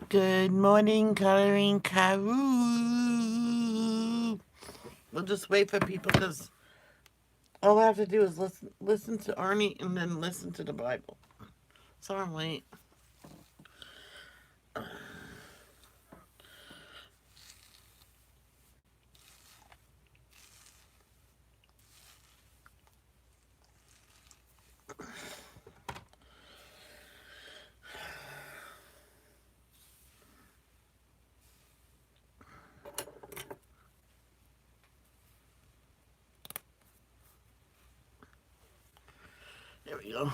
Good morning, Coloring Karoo. We'll just wait for people because all I have to do is listen to Arnie and then listen to the Bible. So I'm late. There we go.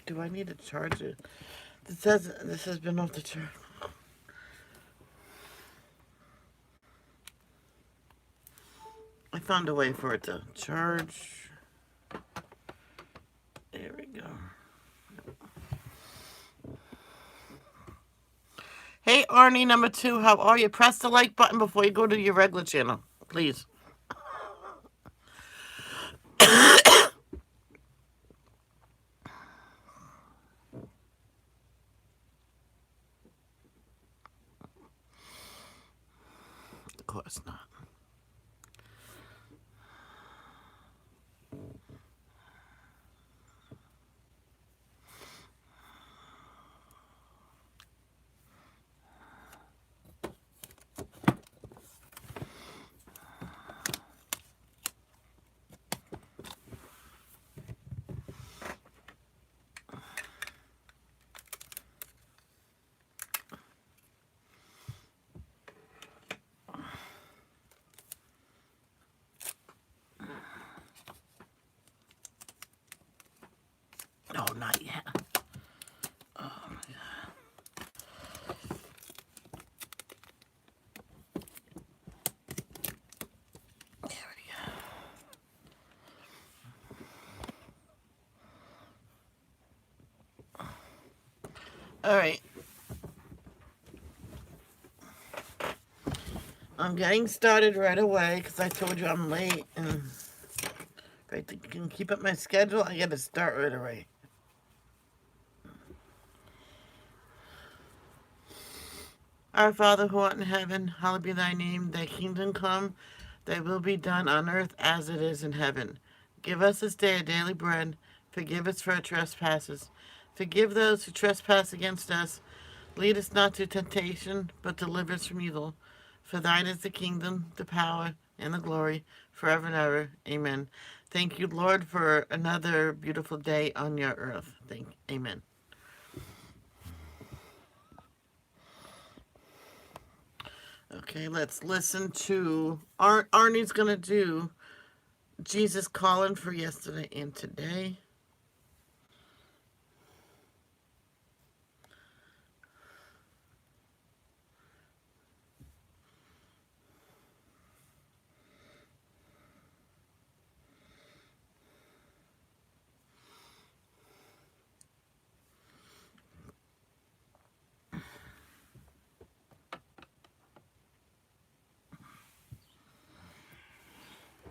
Do I need to charge it? It says this has been off the charge. I found a way for it to charge. There we go. Hey, Arnie, number 2, how are you? Press the like button before you go to your regular channel, please. Of course not. No, not yet. Oh, my God. There we go. All right. I'm getting started right away because I told you I'm late. And if I can keep up my schedule, I got to start right away. Our Father who art in heaven, hallowed be thy name. Thy kingdom come, thy will be done on earth as it is in heaven. Give us this day our daily bread. Forgive us for our trespasses. Forgive those who trespass against us. Lead us not to temptation, but deliver us from evil. For thine is the kingdom, the power, and the glory, forever and ever. Amen. Thank you, Lord, for another beautiful day on your earth. Amen. Okay, let's listen to Arnie's gonna do Jesus Calling for yesterday and today.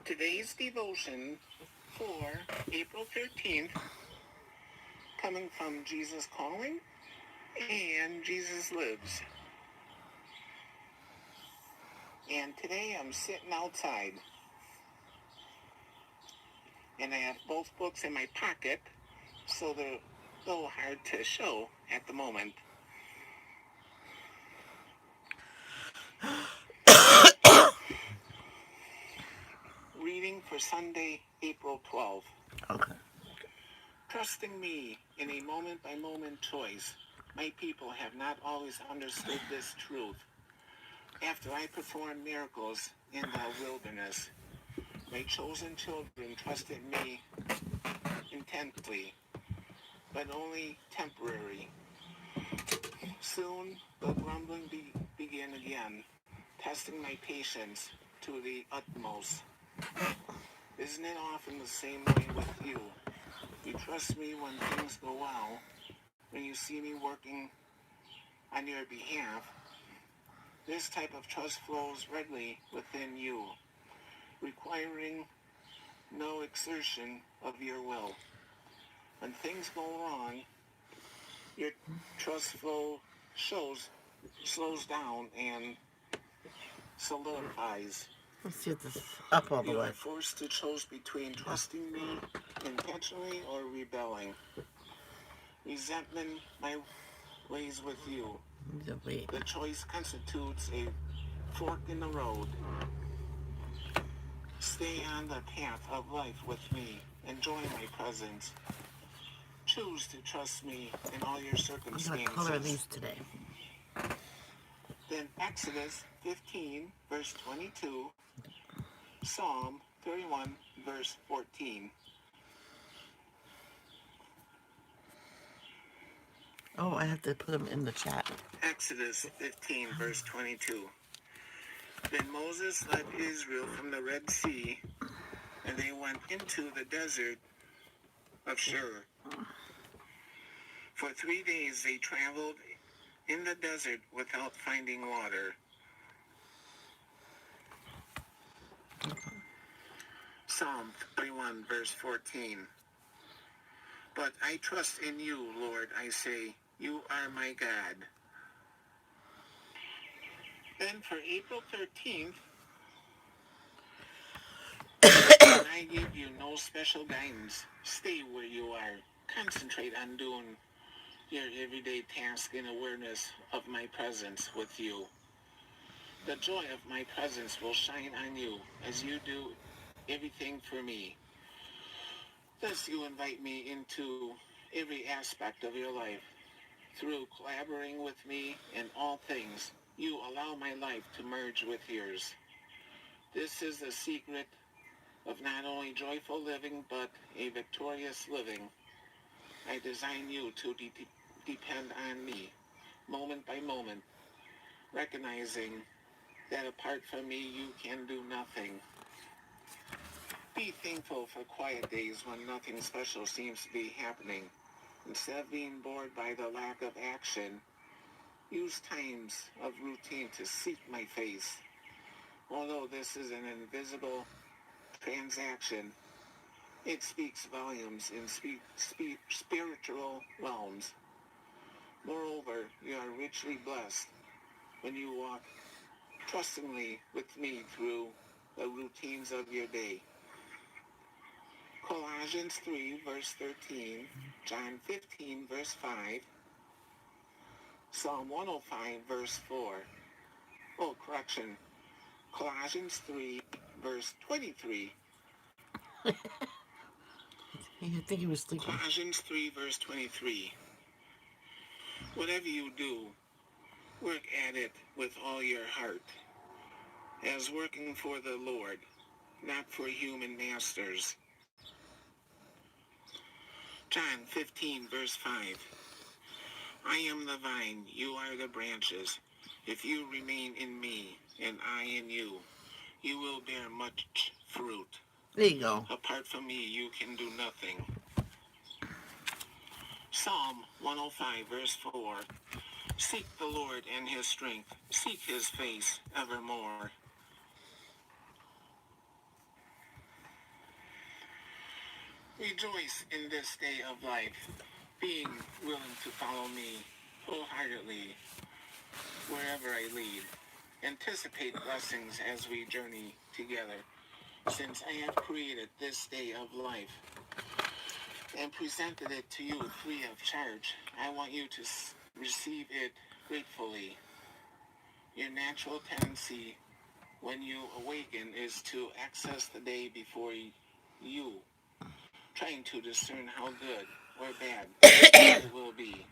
Today's devotion for April 13th, coming from Jesus Calling and Jesus Lives. And today I'm sitting outside, and I have both books in my pocket, so they're a little hard to show at the moment. Reading for Sunday, April 12th. Okay. Trusting me in a moment-by-moment choice, my people have not always understood this truth. After I performed miracles in the wilderness, my chosen children trusted me intensely, but only temporary. Soon the grumbling began again, testing my patience to the utmost. Isn't it often the same way with you? You trust me when things go well, when you see me working on your behalf. This type of trust flows readily within you, requiring no exertion of your will. When things go wrong, your trust flow slows down and solidifies. Let's see if this is up all the You way. are forced to choose between trusting me intentionally or rebelling. Resentment my ways with you. Wait. The choice constitutes a fork in the road. Stay on the path of life with me. Enjoy my presence. Choose to trust me in all your I'm going to color circumstances. these today. Then Exodus 15, verse 22, Psalm 31, verse 14. Oh, I have to put them in the chat. Exodus 15, verse 22. Then Moses led Israel from the Red Sea, and they went into the desert of Shur. For 3 days they traveled in the desert without finding water. Psalm 31, verse 14. But I trust in you, Lord, I say, you are my God. Then for April 13th, I give you no special guidance. Stay where you are. Concentrate on doing your everyday task in awareness of my presence with you. The joy of my presence will shine on you as you do everything for me. Thus you invite me into every aspect of your life. Through collaborating with me in all things, you allow my life to merge with yours. This is the secret of not only joyful living, but a victorious living. I design you to depend on me, moment by moment, recognizing that apart from me you can do nothing. Be thankful for quiet days when nothing special seems to be happening. Instead of being bored by the lack of action, use times of routine to seek my face. Although this is an invisible transaction, it speaks volumes in spiritual realms. Moreover, you are richly blessed when you walk trustingly with me through the routines of your day. Colossians 3, verse 13, John 15, verse 5, Psalm 105, verse 4. Oh, correction. Colossians 3, verse 23. I think he was sleeping. Colossians 3, verse 23. Whatever you do, work at it with all your heart, as working for the Lord, not for human masters. John 15, verse 5. I am the vine, you are the branches. If you remain in me, and I in you, you will bear much fruit. There you go. Apart from me, you can do nothing. Psalm 105, verse 4. Seek the Lord and his strength. Seek his face evermore. Rejoice in this day of life, being willing to follow me wholeheartedly wherever I lead. Anticipate blessings as we journey together. Since I have created this day of life and presented it to you free of charge, I want you to receive it gratefully. Your natural tendency when you awaken is to access the day before you, trying to discern how good or bad it will be.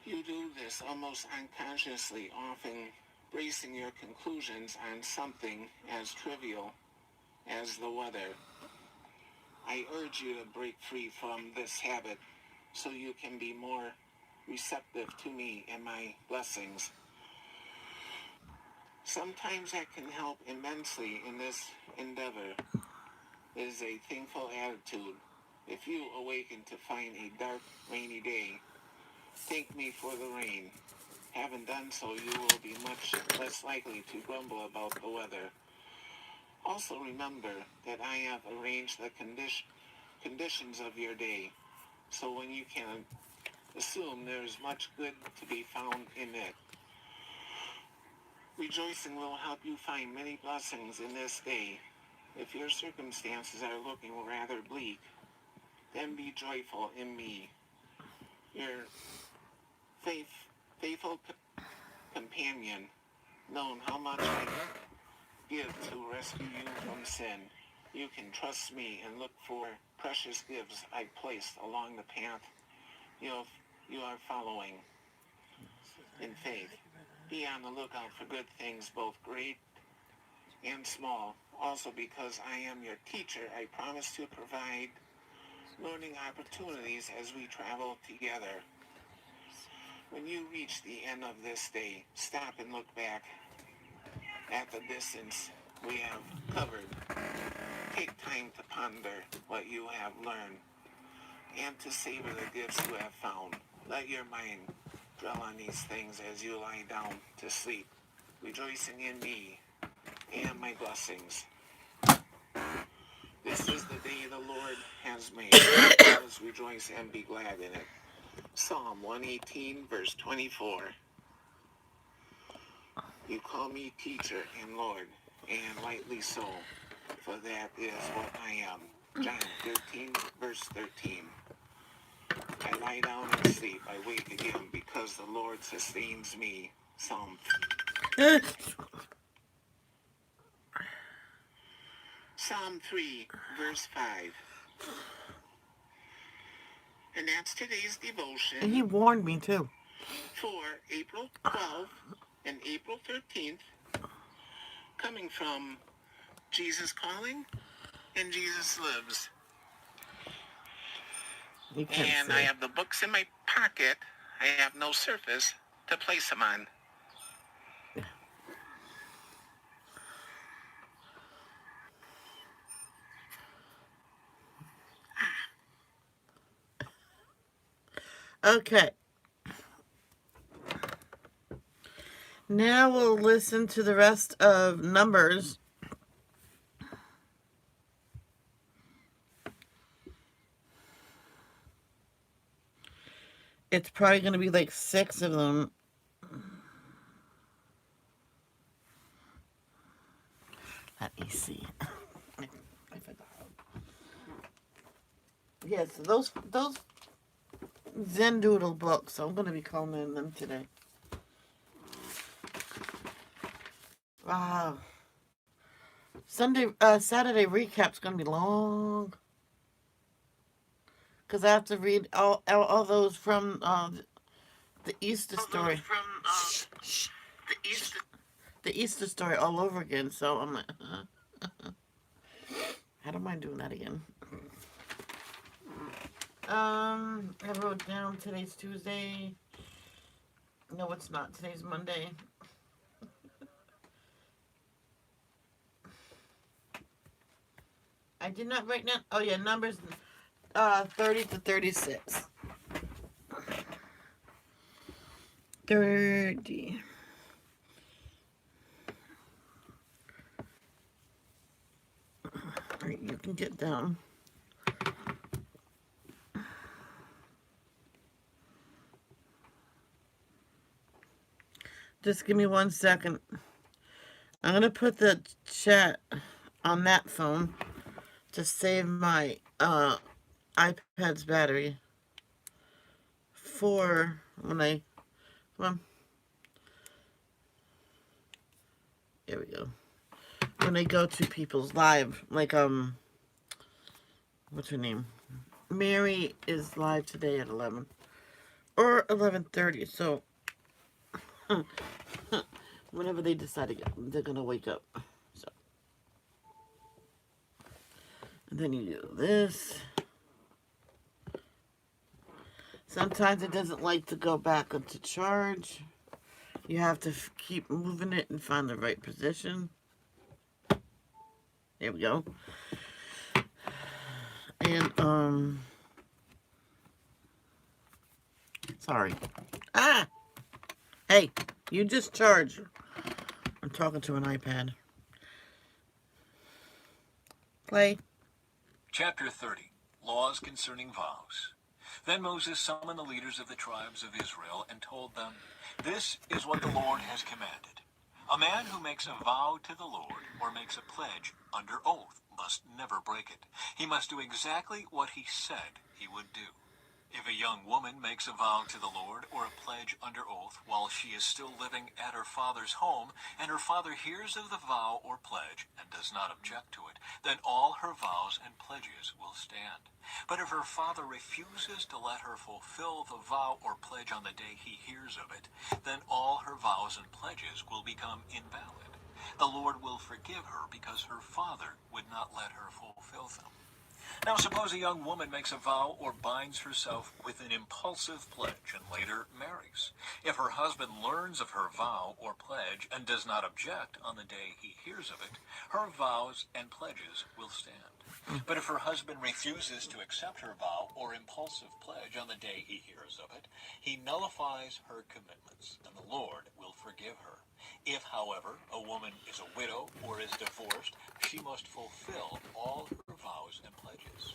You do this almost unconsciously, often basing your conclusions on something as trivial as the weather. I urge you to break free from this habit so you can be more receptive to me and my blessings. Sometimes that can help immensely in this endeavor is a thankful attitude. If you awaken to find a dark, rainy day, thank me for the rain. Having done so, you will be much less likely to grumble about the weather. Also remember that I have arranged the conditions of your day, so when you can assume there is much good to be found in it. Rejoicing will help you find many blessings in this day. If your circumstances are looking rather bleak, then be joyful in me. Your faithful companion, known how much I give to rescue you from sin. You can trust me and look for precious gifts I placed along the path you are following in faith. Be on the lookout for good things, both great and small. Also, because I am your teacher, I promise to provide learning opportunities as we travel together. When you reach the end of this day, stop and look back at the distance we have covered. Take time to ponder what you have learned and to savor the gifts you have found. Let your mind dwell on these things as you lie down to sleep, rejoicing in me and my blessings. This is the day the Lord has made. Let us rejoice and be glad in it. Psalm 118, verse 24. You call me teacher and Lord, and rightly so, for that is what I am. John 13, verse 13. I lie down and sleep, I wake again, because the Lord sustains me. Psalm 3, verse 5. And that's today's devotion. And he warned me too. For April 12th and April 13th, coming from Jesus Calling and Jesus Lives. And I have the books in my pocket. I have no surface to place them on. Okay. Now we'll listen to the rest of Numbers. It's probably going to be like 6 of them. Let me see. I forgot. Yes, those Zen Doodle books. I'm going to be calling them today. Wow. Saturday recap's going to be long. Because I have to read all those from the Easter story. The Easter story all over again. So I'm like, I don't mind doing that again. I wrote down today's Tuesday. No, it's not. Today's Monday. I did not write down. Oh yeah, Numbers 30 to 36. 30. Alright, you can get down. Just give me 1 second. I'm going to put the chat on that phone to save my iPad's battery for when I, well, here we go. When I go to people's live, like, what's her name? Mary is live today at 11 or 11:30. So whenever they decide to they're gonna wake up. So, and then you do this. Sometimes it doesn't like to go back into charge. You have to keep moving it and find the right position. There we go. And sorry. Hey, you just charge. I'm talking to an iPad. Play. Chapter 30. Laws concerning vows. Then Moses summoned the leaders of the tribes of Israel and told them, "This is what the Lord has commanded. A man who makes a vow to the Lord or makes a pledge under oath must never break it. He must do exactly what he said he would do. If a young woman makes a vow to the Lord or a pledge under oath while she is still living at her father's home, and her father hears of the vow or pledge and does not object to it, then all her vows and pledges will stand. But if her father refuses to let her fulfill the vow or pledge on the day he hears of it, then all her vows and pledges will become invalid. The Lord will forgive her because her father would not let her fulfill them. Now suppose a young woman makes a vow or binds herself with an impulsive pledge and later marries. If her husband learns of her vow or pledge and does not object on the day he hears of it, her vows and pledges will stand. But if her husband refuses to accept her vow or impulsive pledge on the day he hears of it, he nullifies her commitments, and the Lord will forgive her. If, however, a woman is a widow or is divorced, she must fulfill all her vows and pledges.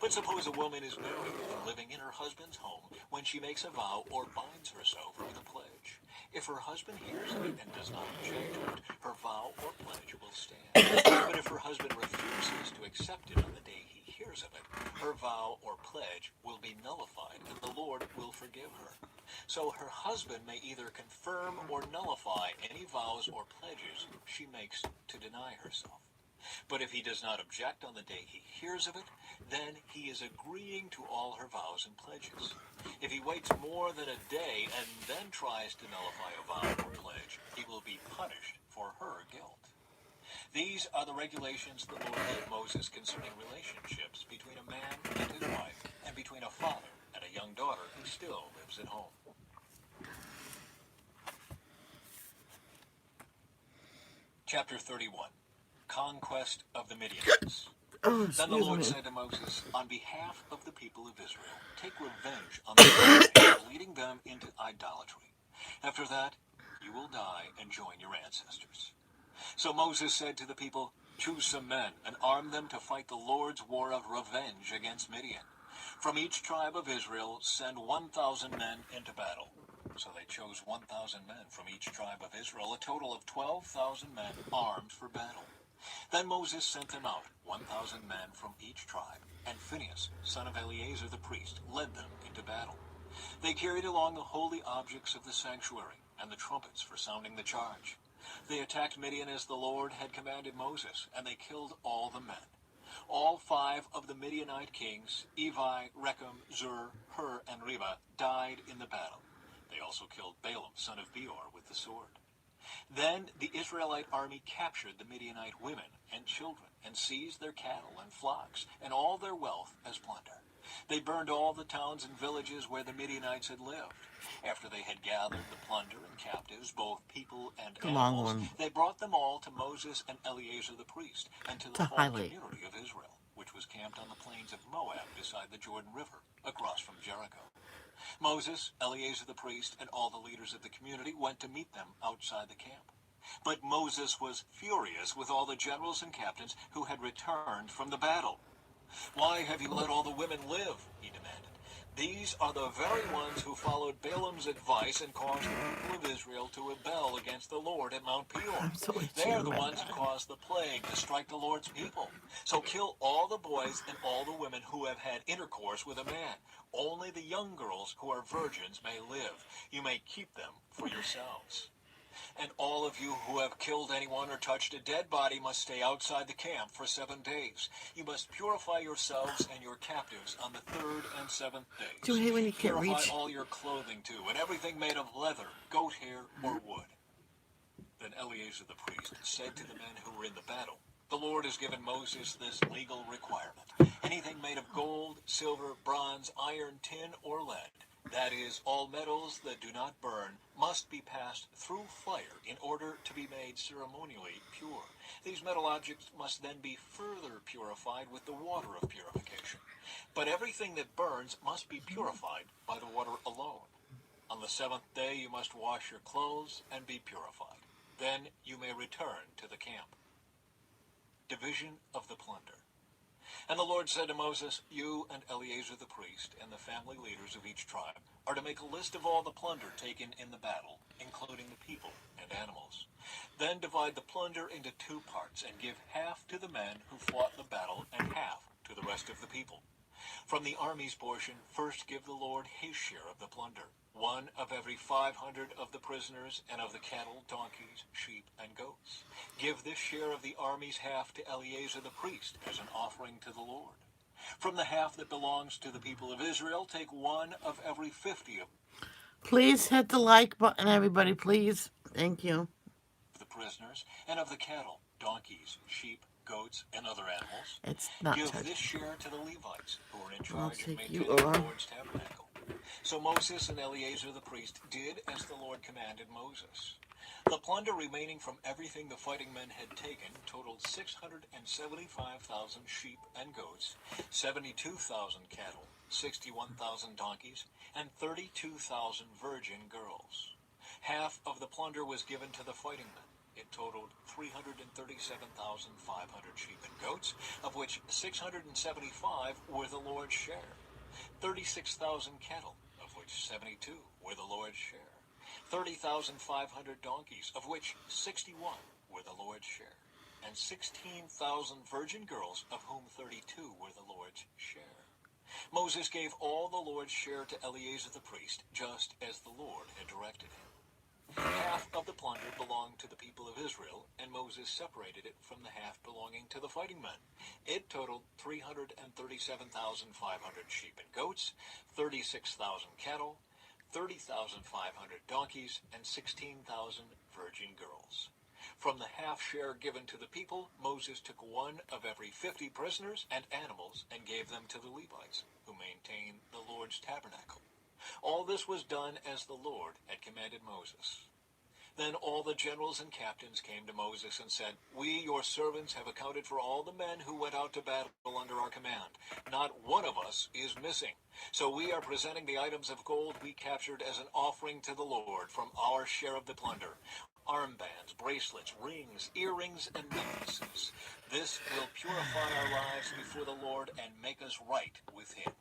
But suppose a woman is married and living in her husband's home when she makes a vow or binds herself with a pledge. If her husband hears of it and does not object to it, her vow or pledge will stand. But if her husband refuses to accept it on the day he hears of it, her vow or pledge will be nullified and the Lord will forgive her. So her husband may either confirm or nullify any vows or pledges she makes to deny herself. But if he does not object on the day he hears of it, then he is agreeing to all her vows and pledges. If he waits more than a day and then tries to nullify a vow or pledge, he will be punished for her guilt. These are the regulations the Lord gave Moses concerning relationships between a man and his wife, and between a father and a young daughter who still lives at home. Chapter 31. Conquest of the Midianites. Oh, Then the excuse Lord me. said to Moses, "On behalf of the people of Israel, take revenge on the Midianites, leading them into idolatry. After that, you will die and join your ancestors." So Moses said to the people, "Choose some men and arm them to fight the Lord's war of revenge against Midian. From each tribe of Israel, send 1,000 men into battle." So they chose 1,000 men from each tribe of Israel, a total of 12,000 men armed for battle. Then Moses sent them out, 1,000 men from each tribe, and Phinehas, son of Eleazar the priest, led them into battle. They carried along the holy objects of the sanctuary and the trumpets for sounding the charge. They attacked Midian as the Lord had commanded Moses, and they killed all the men. All 5 of the Midianite kings, Evi, Rechem, Zur, Hur, and Reba, died in the battle. They also killed Balaam, son of Beor, with the sword. Then the Israelite army captured the Midianite women and children and seized their cattle and flocks and all their wealth as plunder. They burned all the towns and villages where the Midianites had lived. After they had gathered the plunder and captives, both people and The long animals, one. they brought them all to Moses and Eleazar the priest and to the To whole highlight. community of Israel, which was camped on the plains of Moab beside the Jordan River, across from Jericho. Moses, Eleazar the priest, and all the leaders of the community went to meet them outside the camp. But Moses was furious with all the generals and captains who had returned from the battle. "Why have you let all the women live?" he demanded. "These are the very ones who followed Balaam's advice and caused the people of Israel to rebel against the Lord at Mount Peor. I'm so They itchy are on the my ones who back. caused the plague to strike the Lord's people. So kill all the boys and all the women who have had intercourse with a man. Only the young girls who are virgins may live. You may keep them for yourselves. And all of you who have killed anyone or touched a dead body must stay outside the camp for 7 days. You must purify yourselves and your captives on the 3rd and 7th Do you days. hate when you can't Purify reach? all your clothing too, and everything made of leather, goat hair, or wood." Then Eleazar the priest said to the men who were in the battle, "The Lord has given Moses this legal requirement. Anything made of gold, silver, bronze, iron, tin, or lead, that is, all metals that do not burn, must be passed through fire in order to be made ceremonially pure. These metal objects must then be further purified with the water of purification. But everything that burns must be purified by the water alone." On the seventh day you must wash your clothes and be purified. Then you may return to the camp. Division of the plunder. And the Lord said to Moses, you and Eleazar the priest and the family leaders of each tribe are to make a list of all the plunder taken in the battle, including the people and animals. Then divide the plunder into two parts and give half to the men who fought the battle and half to the rest of the people. From the army's portion, first give the Lord his share of the plunder, one of every 500 of the prisoners and of the cattle, donkeys, sheep, and goats. Give this share of the army's half to Eleazar the priest as an offering to the Lord. From the half that belongs to the people of Israel, take one of every 50 of Please hit the like button, everybody, please. Thank you. the prisoners and of the cattle, donkeys, sheep, goats, and other animals. It's not Give touching. this share to the Levites, who are in I'll charge of take you maintaining the over. Lord's tabernacle. So Moses and Eleazar the priest did as the Lord commanded Moses. The plunder remaining from everything the fighting men had taken totaled 675,000 sheep and goats, 72,000 cattle, 61,000 donkeys, and 32,000 virgin girls. Half of the plunder was given to the fighting men. It totaled 337,500 sheep and goats, of which 675 were the Lord's share. 36,000 cattle, of which 72 were the Lord's share. 30,500 donkeys, of which 61 were the Lord's share. And 16,000 virgin girls, of whom 32 were the Lord's share. Moses gave all the Lord's share to Eleazar the priest, just as the Lord had directed him. Half of the plunder belonged to the people of Israel, and Moses separated it from the half belonging to the fighting men. It totaled 337,500 sheep and goats, 36,000 cattle, 30,500 donkeys, and 16,000 virgin girls. From the half share given to the people, Moses took one of every 50 prisoners and animals and gave them to the Levites, who maintained the Lord's tabernacle. All this was done as the Lord had commanded Moses. Then all the generals and captains came to Moses and said, we, your servants, have accounted for all the men who went out to battle under our command. Not one of us is missing. So we are presenting the items of gold we captured as an offering to the Lord from our share of the plunder. Armbands, bracelets, rings, earrings, and necklaces. This will purify our lives before the Lord and make us right with him.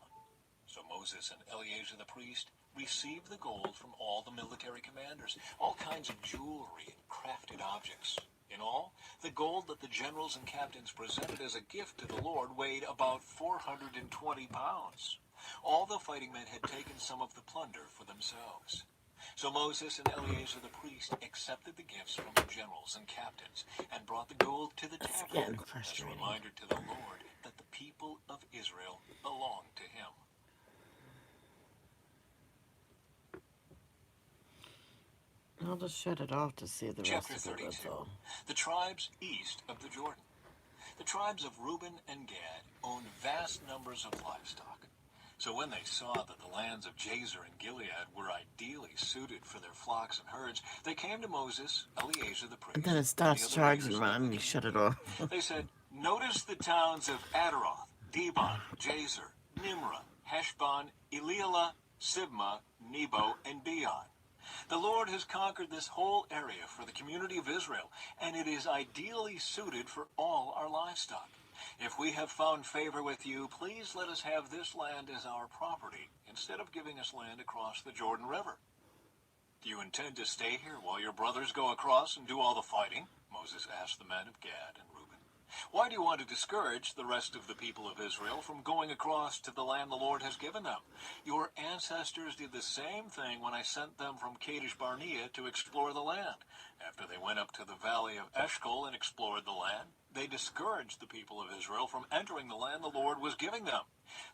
So Moses and Eleazar the priest received the gold from all the military commanders, all kinds of jewelry and crafted objects. In all, the gold that the generals and captains presented as a gift to the Lord weighed about 420 pounds. All the fighting men had taken some of the plunder for themselves. So Moses and Eleazar the priest accepted the gifts from the generals and captains and brought the gold to the It's getting tabernacle as a frustrating. reminder to the Lord that the people of Israel belonged to him. I'll just shut it off to see the rest Chapter of it, that's 32. all. The tribes east of the Jordan. The tribes of Reuben and Gad owned vast numbers of livestock. So when they saw that the lands of Jazer and Gilead were ideally suited for their flocks and herds, they came to Moses, Eleazar the priest, And then it and the starts other charging leaders mine of the and you shut it community. off. They said, notice the towns of Adaroth, Dibon, Jazer, Nimrah, Heshbon, Elealeh, Sibmah, Nebo, and Beon. The Lord has conquered this whole area for the community of Israel, and it is ideally suited for all our livestock. If we have found favor with you, please let us have this land as our property, instead of giving us land across the Jordan River. Do you intend to stay here while your brothers go across and do all the fighting? Moses asked the men of Gad and Reuben. Why do you want to discourage the rest of the people of Israel from going across to the land the Lord has given them? Your ancestors did the same thing when I sent them from Kadesh Barnea to explore the land. After they went up to the valley of Eshcol and explored the land, they discouraged the people of Israel from entering the land the Lord was giving them.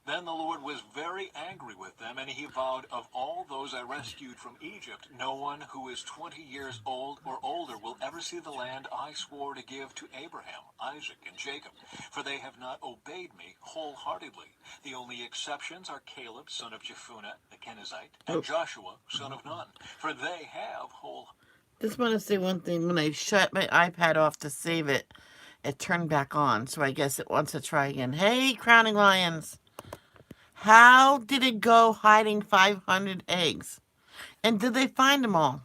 Then the Lord was very angry with them, and he vowed, of all those I rescued from Egypt, no one who is 20 years old or older will ever see the land I swore to give to Abraham, Isaac, and Jacob, for they have not obeyed me wholeheartedly. The only exceptions are Caleb, son of Jephunneh, the Kenizzite, and Joshua, son of Nun, for they have Just want to say one thing. When I shut my iPad off to save it, it turned back on. So I guess it wants to try again. Hey, Crowning Lions. How did it go hiding 500 eggs? And did they find them all?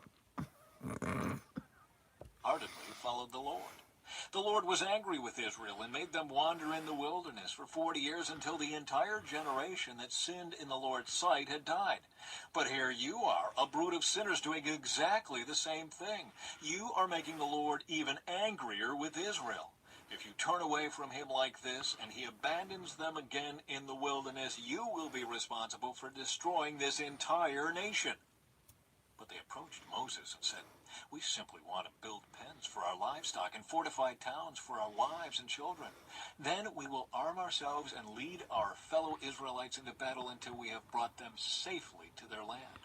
Ardently followed the Lord. The Lord was angry with Israel and made them wander in the wilderness for 40 years until the entire generation that sinned in the Lord's sight had died. But here you are, a brood of sinners doing exactly the same thing. You are making the Lord even angrier with Israel. If you turn away from him like this and he abandons them again in the wilderness, you will be responsible for destroying this entire nation. But they approached Moses and said, "We simply want to build pens for our livestock and fortified towns for our wives and children. Then we will arm ourselves and lead our fellow Israelites into battle until we have brought them safely to their land.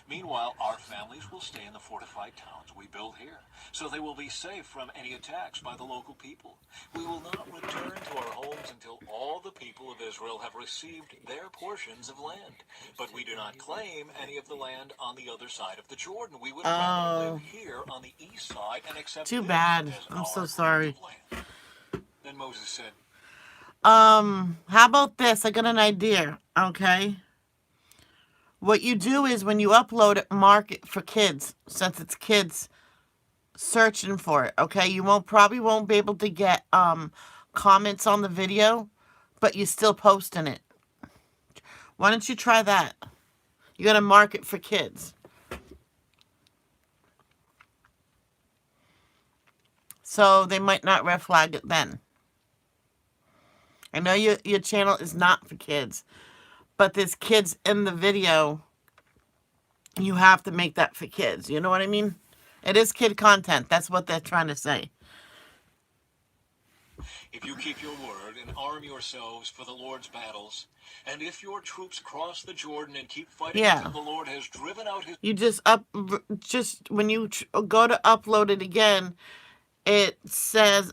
Meanwhile, our families will stay in the fortified towns we build here, so they will be safe from any attacks by the local people. We will not return to our homes until all the people of Israel have received their portions of land. But we do not claim any of the land on the other side of the Jordan. We would rather live Oh, here on the east side and accept too this bad. as I'm so our grant sorry. of land." Then Moses said, How about this? I got an idea, okay? What you do is when you upload it, mark it for kids, since it's kids searching for it, okay? You won't be able to get comments on the video, but you still posting it. Why don't you try that? You gotta mark it for kids. So they might not red flag it then. I know your channel is not for kids, but there's kids in the video. You have to make that for kids. You know what I mean? It is kid content. That's what they're trying to say. "If you keep your word and arm yourselves for the Lord's battles, and if your troops cross the Jordan and keep fighting until Yeah. the Lord has driven out his..." You just when you go to upload it again, it says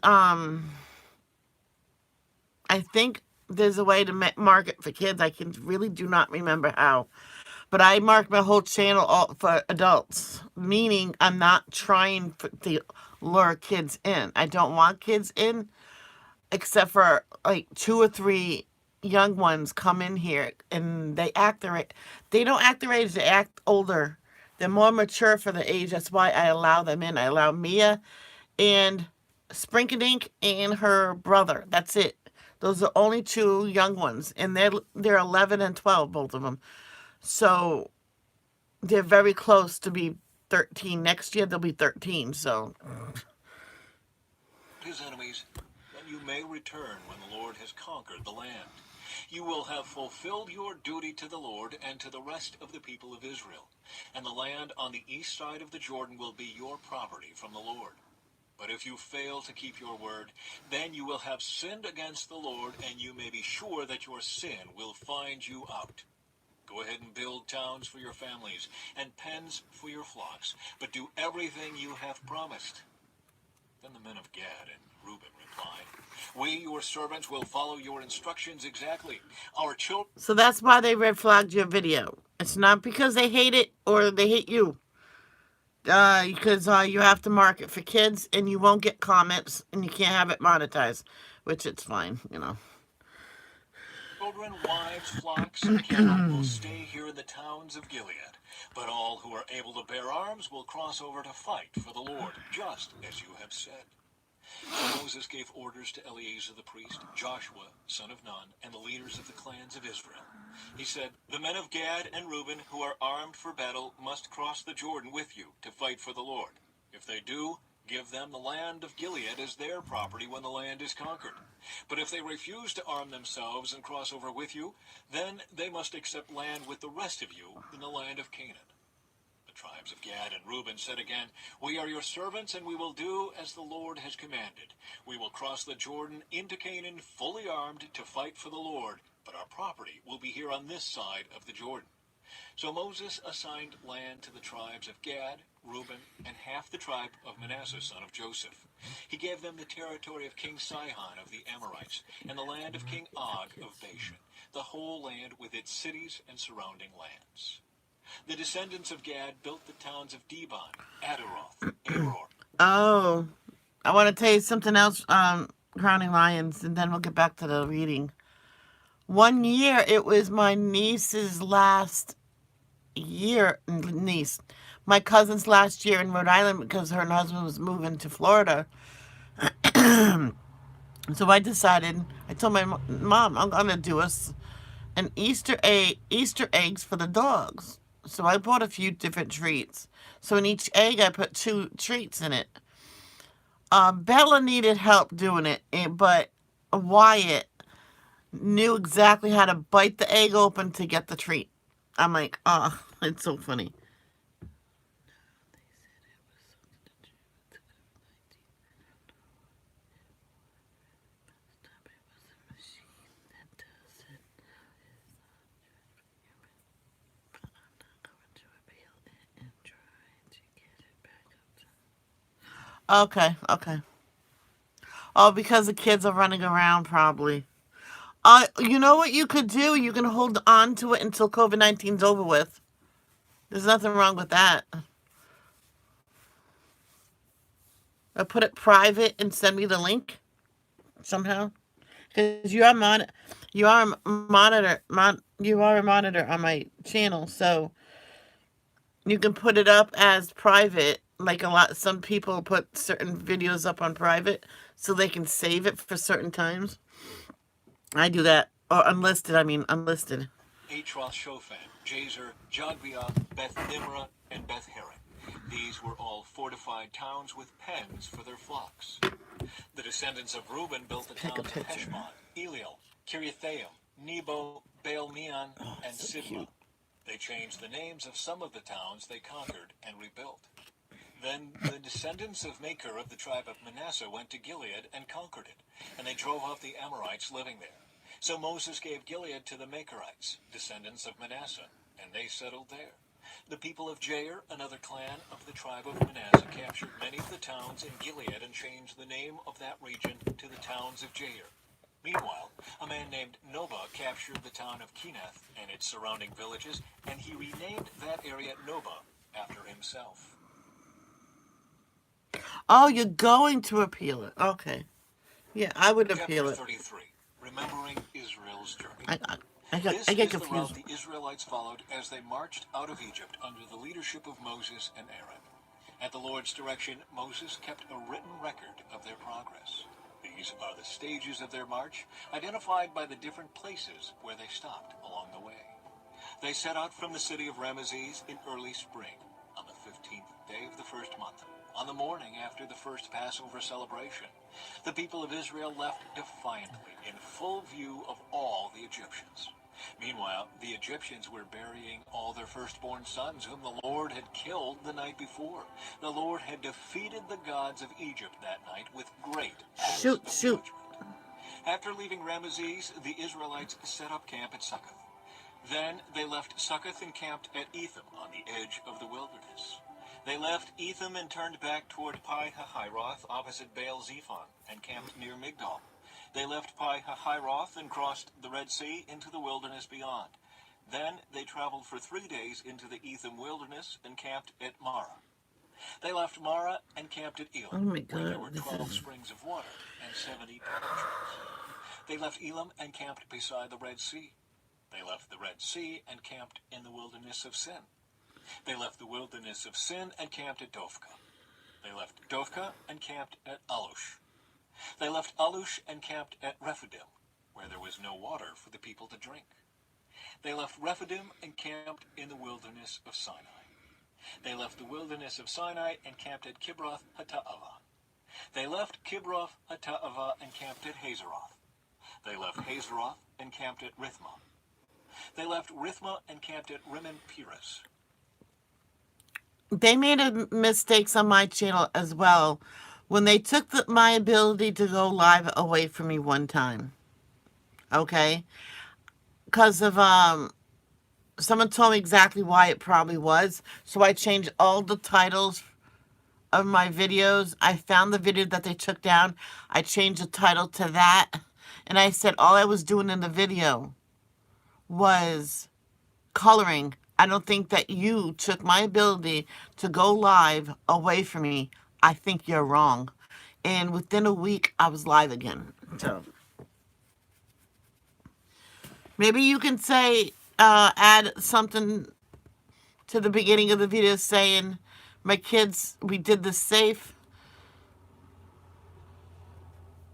I think there's a way to mark it for kids. I can really do not remember how. But I mark my whole channel all for adults, meaning I'm not trying to lure kids in. I don't want kids in, except for like 2 or 3 young ones come in here and they act their age. They don't act their age, they act older. They're more mature for the age. That's why I allow them in. I allow Mia and Sprinkadink and her brother. That's it. Those are only 2 young ones, and they're 11 and 12, both of them. So they're very close to be 13. Next year they'll be 13. So his enemies, then you may return when the Lord has conquered the land. You will have fulfilled your duty to the Lord and to the rest of the people of Israel, and the land on the east side of the Jordan will be your property from the Lord. But if you fail to keep your word, then you will have sinned against the Lord, and you may be sure that your sin will find you out. Go ahead and build towns for your families and pens for your flocks, but do everything you have promised." Then the men of Gad and Reuben replied, "We, your servants, will follow your instructions exactly. Our children..." so that's why they red flagged your video. It's not because they hate it or they hate you. Because you have to mark it for kids and you won't get comments and you can't have it monetized, which it's fine, you know. "Children, wives, flocks, and cattle will stay here in the towns of Gilead, but all who are able to bear arms will cross over to fight for the Lord, just as you have said." So Moses gave orders to Eleazar the priest, Joshua, son of Nun, and the leaders of the clans of Israel. He said, "The men of Gad and Reuben who are armed for battle must cross the Jordan with you to fight for the Lord. If they do, give them the land of Gilead as their property when the land is conquered. But if they refuse to arm themselves and cross over with you, then they must accept land with the rest of you in the land of Canaan." The tribes of Gad and Reuben said again, "We are your servants, and we will do as the Lord has commanded. We will cross the Jordan into Canaan fully armed to fight for the Lord, but our property will be here on this side of the Jordan." So Moses assigned land to the tribes of Gad, Reuben, and half the tribe of Manasseh, son of Joseph. He gave them the territory of King Sihon of the Amorites, and the land of King Og of Bashan, the whole land with its cities and surrounding lands. The descendants of Gad built the towns of Dibon, Adaroth, Aror. Oh, I want to tell you something else, Crowning Lions, and then we'll get back to the reading. One year, it was my niece's last my cousin's last year in Rhode Island because her husband was moving to Florida. So I told my mom, I'm gonna do us an Easter eggs for the dogs. So I bought a few different treats. So in each egg, I put two treats in it. Bella needed help doing it, but Wyatt knew exactly how to bite the egg open to get the treat. I'm like, oh, it's so funny. Okay, okay. Oh, because the kids are running around, probably. You know what you could do? You can hold on to it until COVID-19's over with. There's nothing wrong with that. Or put it private and send me the link somehow. Because you are a monitor on my channel, so you can put it up as private. Like some people put certain videos up on private so they can save it for certain times. I do that. Or unlisted, I mean unlisted. Atroth Shofan, Jazer, Jogbeah, Beth Nimrah, and Beth Haran. These were all fortified towns with pens for their flocks. The descendants of Reuben built the Pick a towns of picture. Heshbon, Eliel, Kiriathaim, Nebo, Baal Meon, Oh, and so Sibmah. cute. They changed the names of some of the towns they conquered and rebuilt. Then the descendants of Machir of the tribe of Manasseh went to Gilead and conquered it, and they drove off the Amorites living there. So Moses gave Gilead to the Machirites, descendants of Manasseh, and they settled there. The people of Jair, another clan of the tribe of Manasseh, captured many of the towns in Gilead and changed the name of that region to the towns of Jair. Meanwhile, a man named Nobah captured the town of Kenath and its surrounding villages, and he renamed that area Nobah after himself. Oh, you're going to appeal it. Okay. Yeah, I would Chapter appeal it. 33, Remembering Israel's Journey. I, I, This I get is the route confused. the Israelites followed as they marched out of Egypt under the leadership of Moses and Aaron. At the Lord's direction, Moses kept a written record of their progress. These are the stages of their march, identified by the different places where they stopped along the way. They set out from the city of Ramesses in early spring, on the 15th day of the first month, on the morning after the first Passover celebration. The people of Israel left defiantly, in full view of all the Egyptians. Meanwhile, the Egyptians were burying all their firstborn sons whom the Lord had killed the night before. The Lord had defeated the gods of Egypt that night with great acts Shoot, of shoot. judgment. After leaving Ramesses, the Israelites set up camp at Succoth. Then they left Succoth and camped at Etham on the edge of the wilderness. They left Etham and turned back toward Pi-hahiroth opposite Baal-zephon and camped near Migdol. They left Pi-hahiroth and crossed the Red Sea into the wilderness beyond. Then they traveled for 3 days into the Etham wilderness and camped at Marah. They left Marah and camped at Oh Elam, my where there god, were this 12 is. springs of water and 70 palm trees. They left Elam and camped beside the Red Sea. They left the Red Sea and camped in the wilderness of Sin. They left the wilderness of Sin and camped at Dophkah. They left Dophkah and camped at Alush. They left Alush and camped at Rephidim, where there was no water for the people to drink. They left Rephidim and camped in the wilderness of Sinai. They left the wilderness of Sinai and camped at Kibroth Hattaavah. They left Kibroth Hattaavah and camped at Hazeroth. They left Hazeroth and camped at Rithmah. They left Rithmah and camped at Rimmon Peres. They made mistakes on my channel as well when they took my ability to go live away from me one time. Okay? Because of someone told me exactly why it probably was. So I changed all the titles of my videos. I found the video that they took down. I changed the title to that. And I said all I was doing in the video was coloring. I don't think that you took my ability to go live away from me. I think you're wrong. And within a week, I was live again. So maybe you can say, add something to the beginning of the video saying, my kids, we did this safe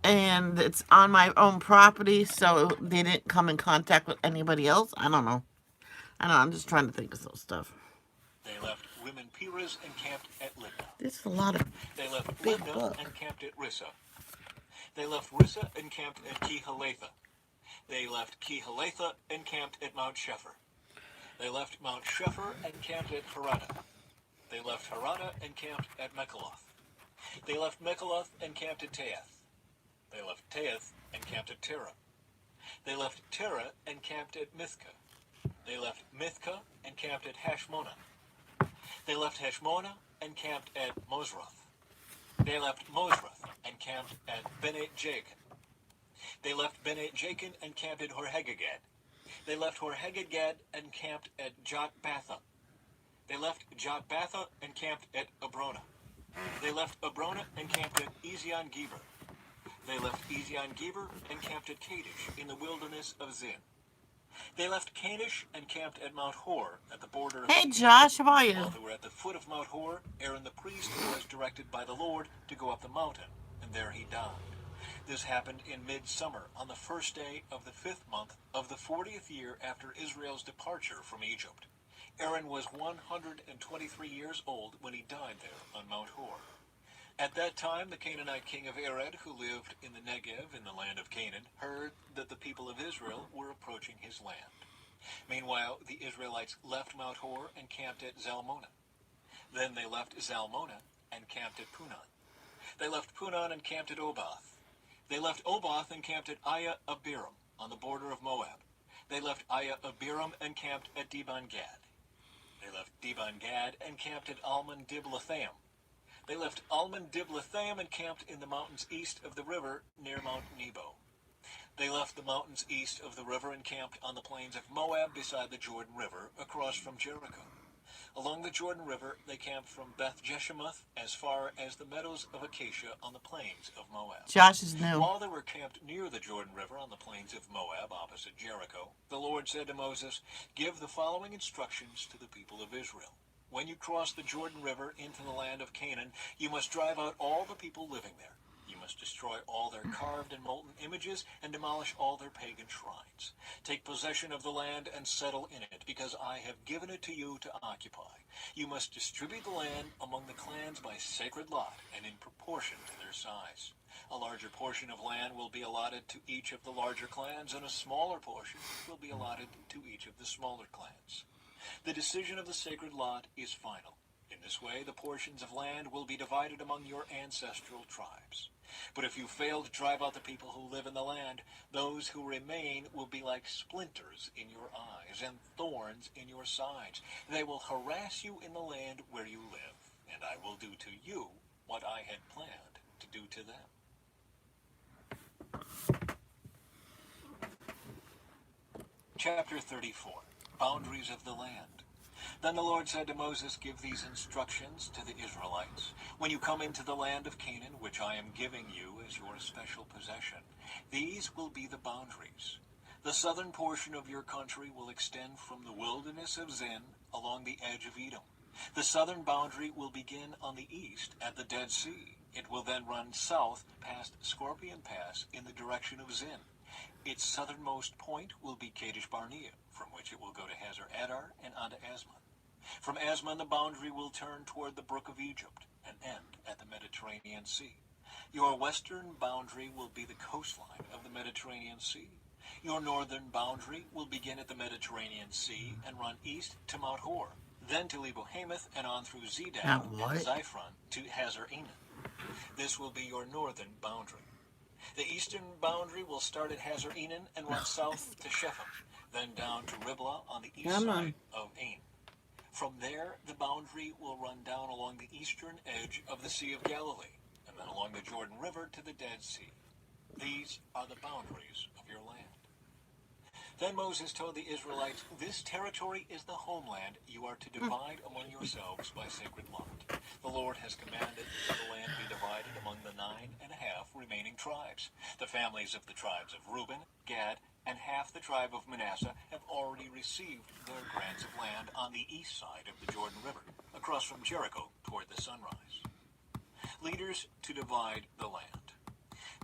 and it's on my own property, so they didn't come in contact with anybody else. I don't know. I'm just trying to think of some stuff. They left women Perez and camped at Libnah. There's a lot of They left big Libnah book. and camped at Rissa. They left Rissa and camped at Kehalatha. They left Kehalatha and camped at Mount Shepher. They left Mount Shepher and camped at Harada. They left Harada and camped at Mechaloth. They left Mechaloth and camped at Taath. They left Taath and camped at Terah. They left Terah and camped at Mithka. They left Mithka and camped at Hashmonah. They left Hashmonah and camped at Mosroth. They left Mosroth and camped at Bene Jakin. They left Bene Jakin and camped at Horhagagad. They left Horhagagad and camped at Jotbatha. They left Jotbatha and camped at Abrona. They left Abrona and camped at Ezion Geber. They left Ezion Geber and camped at Kadesh in the wilderness of Zin. They left Kadesh and camped at Mount Hor at the border of Hey, Josh, how are you? While they were at the foot of Mount Hor, Aaron the priest was directed by the Lord to go up the mountain, and there he died. This happened in midsummer on the first day of the 5th month of the 40th year after Israel's departure from Egypt. Aaron was 123 years old when he died there on Mount Hor. At that time, the Canaanite king of Arad, who lived in the Negev in the land of Canaan, heard that the people of Israel were approaching his land. Meanwhile, the Israelites left Mount Hor and camped at Zalmonah. Then they left Zalmonah and camped at Punon. They left Punon and camped at Oboth. They left Oboth and camped at Aya Abiram on the border of Moab. They left Aya Abiram and camped at Dibon Gad. They left Dibon Gad and camped at Almon Diblathaim. They left Almon Diblathaim and camped in the mountains east of the river near Mount Nebo. They left the mountains east of the river and camped on the plains of Moab beside the Jordan River across from Jericho. Along the Jordan River, they camped from Beth Jeshemoth as far as the meadows of Acacia on the plains of Moab. Josh is new. While they were camped near the Jordan River on the plains of Moab opposite Jericho, the Lord said to Moses, "Give the following instructions to the people of Israel. When you cross the Jordan River into the land of Canaan, you must drive out all the people living there. You must destroy all their carved and molten images and demolish all their pagan shrines. Take possession of the land and settle in it, because I have given it to you to occupy. You must distribute the land among the clans by sacred lot and in proportion to their size. A larger portion of land will be allotted to each of the larger clans, and a smaller portion will be allotted to each of the smaller clans. The decision of the sacred lot is final. In this way, the portions of land will be divided among your ancestral tribes. But if you fail to drive out the people who live in the land, those who remain will be like splinters in your eyes and thorns in your sides. They will harass you in the land where you live, and I will do to you what I had planned to do to them." Chapter 34. Boundaries of the land. Then the Lord said to Moses, "Give these instructions to the Israelites. When you come into the land of Canaan, which I am giving you as your special possession, these will be the boundaries. The southern portion of your country will extend from the wilderness of Zin along the edge of Edom. The southern boundary will begin on the east at the Dead Sea. It will then run south past Scorpion Pass in the direction of Zin. Its southernmost point will be Kadesh Barnea, from which it will go to Hazar Adar and onto Asmon. From Asmon, the boundary will turn toward the brook of Egypt and end at the Mediterranean Sea. Your western boundary will be the coastline of the Mediterranean Sea. Your northern boundary will begin at the Mediterranean Sea and run east to Mount Hor, then to Lebo-Hamath and on through Zedad and Ziphron to Hazar Enan. This will be your northern boundary. The eastern boundary will start at Hazar Enan and run south to Shechem, then down to Riblah on the east side of Ain. From there, the boundary will run down along the eastern edge of the Sea of Galilee, and then along the Jordan River to the Dead Sea. These are the boundaries of your land. Then Moses told the Israelites, "This territory is the homeland you are to divide among yourselves by sacred lot. The Lord has commanded that the land be divided among the 9.5 remaining tribes, the families of the tribes of Reuben, Gad, and half the tribe of Manasseh have already received their grants of land on the east side of the Jordan River, across from Jericho toward the sunrise. Leaders to divide the land.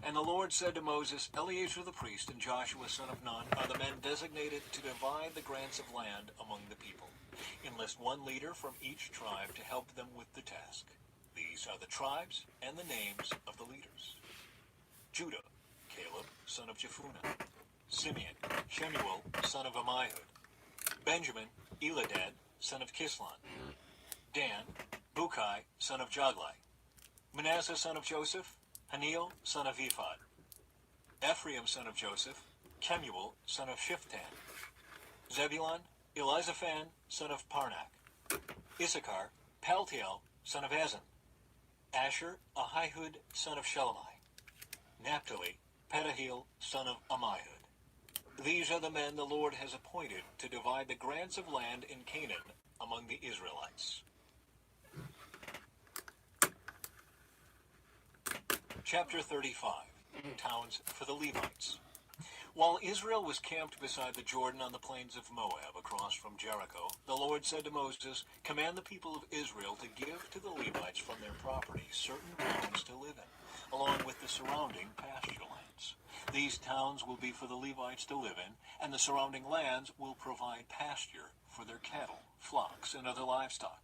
And the Lord said to Moses, Eleazar the priest and Joshua son of Nun are the men designated to divide the grants of land among the people. Enlist one leader from each tribe to help them with the task. These are the tribes and the names of the leaders. Judah, Caleb, son of Jephunneh. Simeon, Shemuel, son of Ammihud. Benjamin, Eladad, son of Kislon. Dan, Bukai, son of Joglai. Manasseh, son of Joseph. Haniel, son of Ephod. Ephraim, son of Joseph. Kemuel, son of Shiftan. Zebulun, Elizaphan, son of Parnak. Issachar, Paltiel, son of Azan. Asher, Ahihud, son of Shelemai. Naphtali, Pedahil, son of Ammihud. These are the men the Lord has appointed to divide the grants of land in Canaan among the Israelites. Chapter 35. Towns for the Levites. While Israel was camped beside the Jordan on the plains of Moab across from Jericho, the Lord said to Moses, Command the people of Israel to give to the Levites from their property certain towns to live in, along with the surrounding pasture lands. These towns will be for the Levites to live in, and the surrounding lands will provide pasture for their cattle, flocks, and other livestock.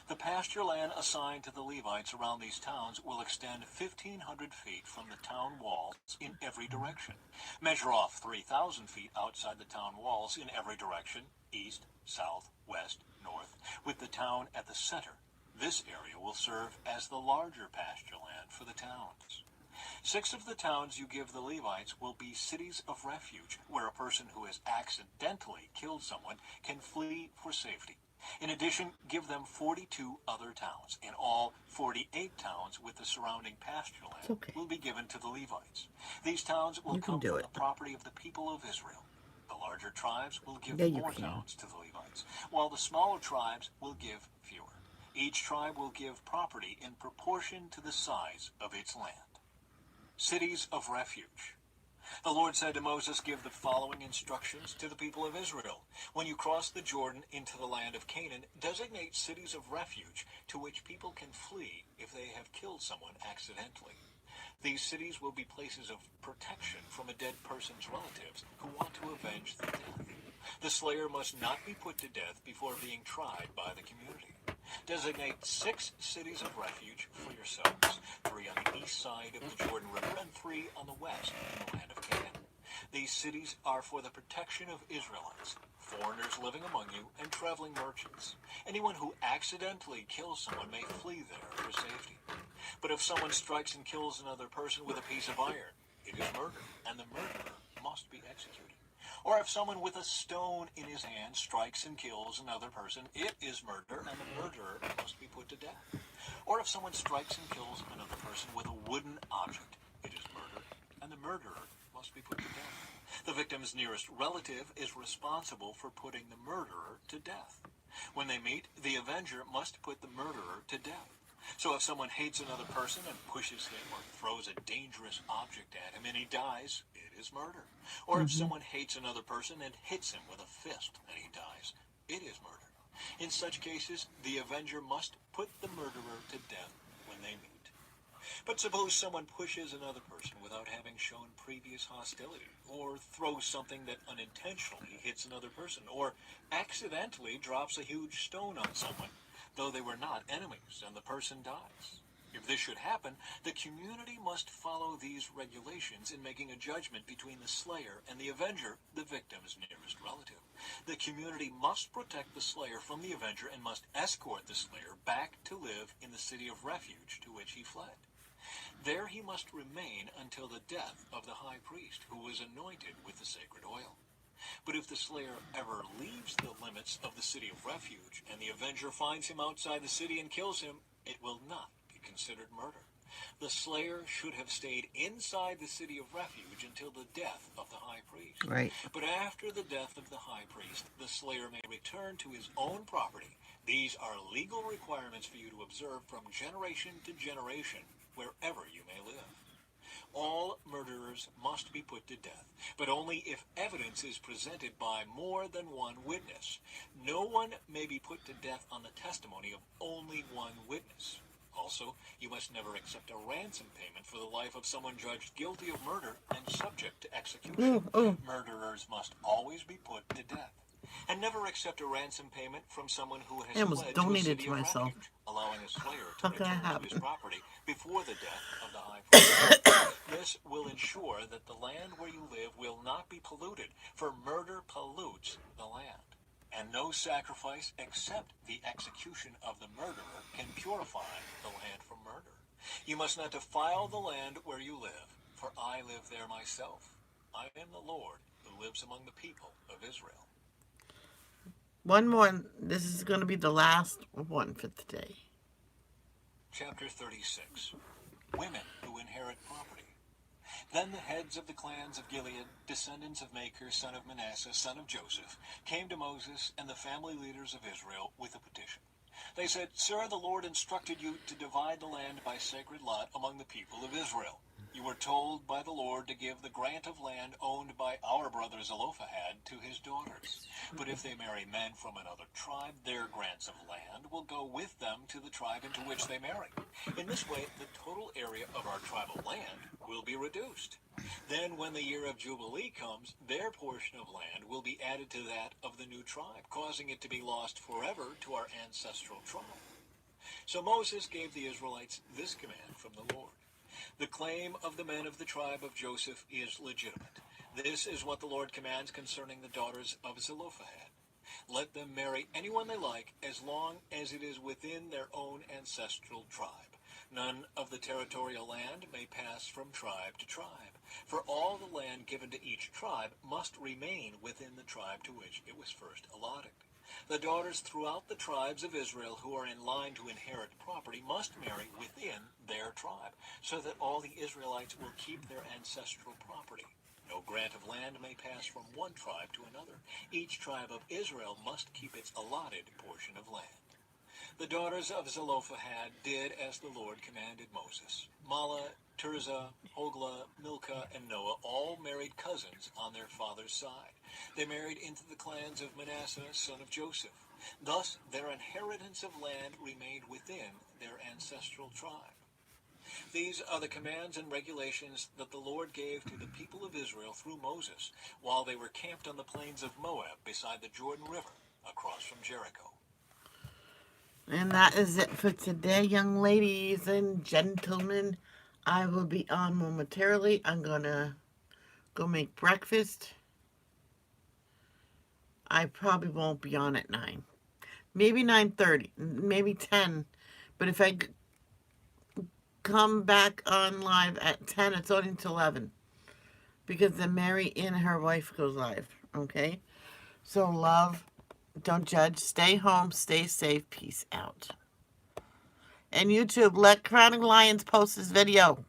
The pasture land assigned to the Levites around these towns will extend 1,500 feet from the town walls in every direction. Measure off 3,000 feet outside the town walls in every direction, east, south, west, north, with the town at the center. This area will serve as the larger pasture land for the towns. 6 of the towns you give the Levites will be cities of refuge, where a person who has accidentally killed someone can flee for safety. In addition, give them 42 other towns. In all, 48 towns with the surrounding pasture land will be given to the Levites. These towns will come from the property of the people of Israel. The larger tribes will give more towns to the Levites, while the smaller tribes will give fewer. Each tribe will give property in proportion to the size of its land. Cities of refuge. The Lord said to Moses, Give the following instructions to the people of Israel. When you cross the Jordan into the land of Canaan, designate cities of refuge to which people can flee if they have killed someone accidentally. These cities will be places of protection from a dead person's relatives who want to avenge the death. The slayer must not be put to death before being tried by the community. Designate 6 cities of refuge for yourselves, 3 on the east side of the Jordan River and 3 on the west in the land of Canaan. These cities are for the protection of Israelites, foreigners living among you, and traveling merchants. Anyone who accidentally kills someone may flee there for safety. But if someone strikes and kills another person with a piece of iron, it is murder, and the murderer must be executed. Or if someone with a stone in his hand strikes and kills another person, it is murder, and the murderer must be put to death. Or if someone strikes and kills another person with a wooden object, it is murder, and the murderer must be put to death. The victim's nearest relative is responsible for putting the murderer to death. When they meet, the avenger must put the murderer to death. So if someone hates another person and pushes him or throws a dangerous object at him and he dies, it is murder. Or if someone hates another person and hits him with a fist and he dies, it is murder. In such cases, the avenger must put the murderer to death when they meet. But suppose someone pushes another person without having shown previous hostility, or throws something that unintentionally hits another person, or accidentally drops a huge stone on someone, though they were not enemies, and the person dies. If this should happen, the community must follow these regulations in making a judgment between the slayer and the avenger, the victim's nearest relative. The community must protect the slayer from the avenger and must escort the slayer back to live in the city of refuge to which he fled. There he must remain until the death of the high priest, who was anointed with the sacred oil. But if the slayer ever leaves the limits of the city of refuge, and the avenger finds him outside the city and kills him, it will not be considered murder. The slayer should have stayed inside the city of refuge until the death of the high priest. Right. But after the death of the high priest, the slayer may return to his own property. These are legal requirements for you to observe from generation to generation, wherever you may live. All murderers must must be put to death, but only if evidence is presented by more than one witness. No one may be put to death on the testimony of only one witness. Also, you must never accept a ransom payment for the life of someone judged guilty of murder and subject to execution. Ooh, ooh. Murderers must always be put to death. And never accept a ransom payment from someone who I has almost fled to a donated city to of myself. refuge, allowing a slayer to How can that return to his happen? property before the death of the high priest. This will ensure that the land where you live will not be polluted, for murder pollutes the land. And no sacrifice except the execution of the murderer can purify the land from murder. You must not defile the land where you live, for I live there myself. I am the Lord who lives among the people of Israel. One more. This is going to be the last one for today. Chapter 36. Women who inherit property. Then the heads of the clans of Gilead, descendants of Machir, son of Manasseh, son of Joseph, came to Moses and the family leaders of Israel with a petition. They said, Sir, the Lord instructed you to divide the land by sacred lot among the people of Israel. You were told by the Lord to give the grant of land owned by our brother Zelophehad to his daughters. But if they marry men from another tribe, their grants of land will go with them to the tribe into which they marry. In this way, the total area of our tribal land will be reduced. Then when the year of Jubilee comes, their portion of land will be added to that of the new tribe, causing it to be lost forever to our ancestral tribe. So Moses gave the Israelites this command from the Lord. The claim of the men of the tribe of Joseph is legitimate. This is what the Lord commands concerning the daughters of Zelophehad. Let them marry anyone they like as long as it is within their own ancestral tribe. None of the territorial land may pass from tribe to tribe, for all the land given to each tribe must remain within the tribe to which it was first allotted. The daughters throughout the tribes of Israel who are in line to inherit property must marry within their tribe, so that all the Israelites will keep their ancestral property. No grant of land may pass from one tribe to another. Each tribe of Israel must keep its allotted portion of land. The daughters of Zelophehad did as the Lord commanded Moses. Mahlah, Tirzah, Hoglah, Milcah, and Noah all married cousins on their father's side. They married into the clans of Manasseh, son of Joseph. Thus, their inheritance of land remained within their ancestral tribe. These are the commands and regulations that the Lord gave to the people of Israel through Moses while they were camped on the plains of Moab beside the Jordan River across from Jericho. And that is it for today, young ladies and gentlemen. I will be on momentarily. I'm going to go make breakfast. I probably won't be on at 9. Maybe 9:30, maybe 10. But if I come back on live at 10, it's only until 11. Because then Mary and her wife goes live. Okay? So love, don't judge, stay home, stay safe, peace out. And YouTube, let Crowning Lions post this video.